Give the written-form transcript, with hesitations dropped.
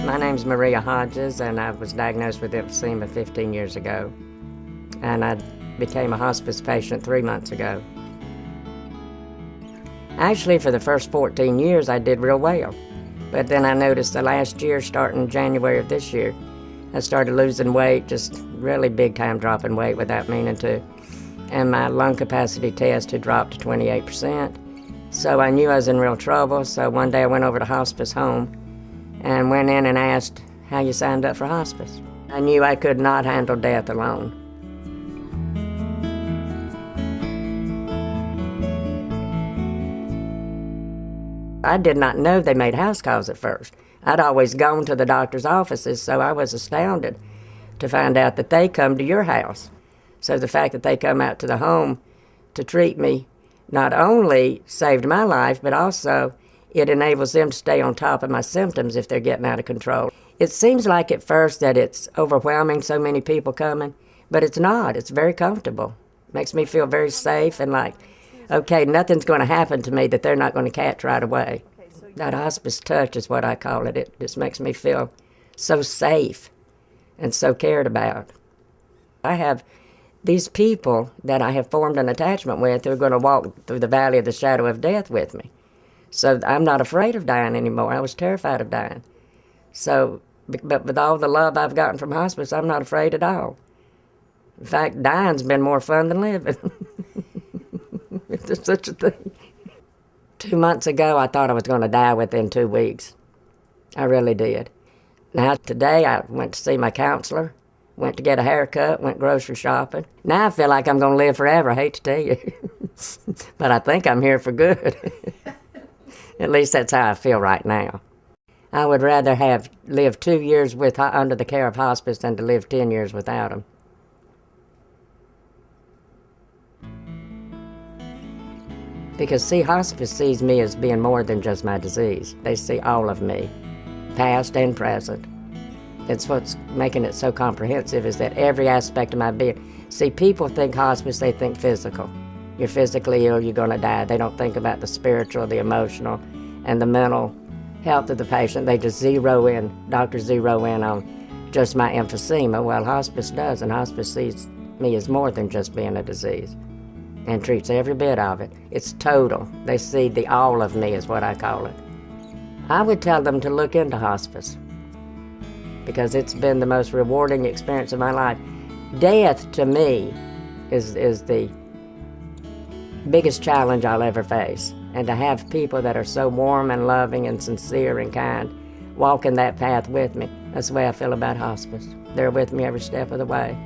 My name's Maria Hodges, and I was diagnosed with emphysema 15 years ago. And I became a hospice patient 3 months ago. Actually, for the first 14 years, I did real well. But then I noticed the last year, starting January of this year, I started losing weight, just really big-time dropping weight without meaning to. And my lung capacity test had dropped to 28%. So I knew I was in real trouble, so one day I went over to Hospice Home and went in and asked how you signed up for hospice. I knew I could not handle death alone. I did not know they made house calls at first. I'd always gone to the doctor's offices, so I was astounded to find out that they come to your house. So the fact that they come out to the home to treat me not only saved my life, but also it enables them to stay on top of my symptoms if they're getting out of control. It seems like at first that it's overwhelming, so many people coming, but it's not. It's very comfortable. It makes me feel very safe and like, okay, nothing's going to happen to me that they're not going to catch right away. That hospice touch is what I call it. It just makes me feel so safe and so cared about. I have these people that I have formed an attachment with who are going to walk through the valley of the shadow of death with me. So I'm not afraid of dying anymore. I was terrified of dying. So, but with all the love I've gotten from hospice, I'm not afraid at all. In fact, dying's been more fun than living. If there's such a thing. 2 months ago, I thought I was going to die within 2 weeks. I really did. Now, today, I went to see my counselor, went to get a haircut, went grocery shopping. Now I feel like I'm going to live forever, I hate to tell you. But I think I'm here for good. At least that's how I feel right now. I would rather have lived 2 years under the care of hospice than to live 10 years without them. Because, see, hospice sees me as being more than just my disease. They see all of me, past and present. It's what's making it so comprehensive is that every aspect of my being. See, people think hospice, they think physical. You're physically ill, you're going to die. They don't think about the spiritual, the emotional, and the mental health of the patient. They just doctors zero in on just my emphysema. Well, hospice does, and hospice sees me as more than just being a disease and treats every bit of it. It's total. They see the all of me is what I call it. I would tell them to look into hospice because it's been the most rewarding experience of my life. Death, to me, is the biggest challenge I'll ever face. And to have people that are so warm and loving and sincere and kind walking that path with me, that's the way I feel about hospice. They're with me every step of the way.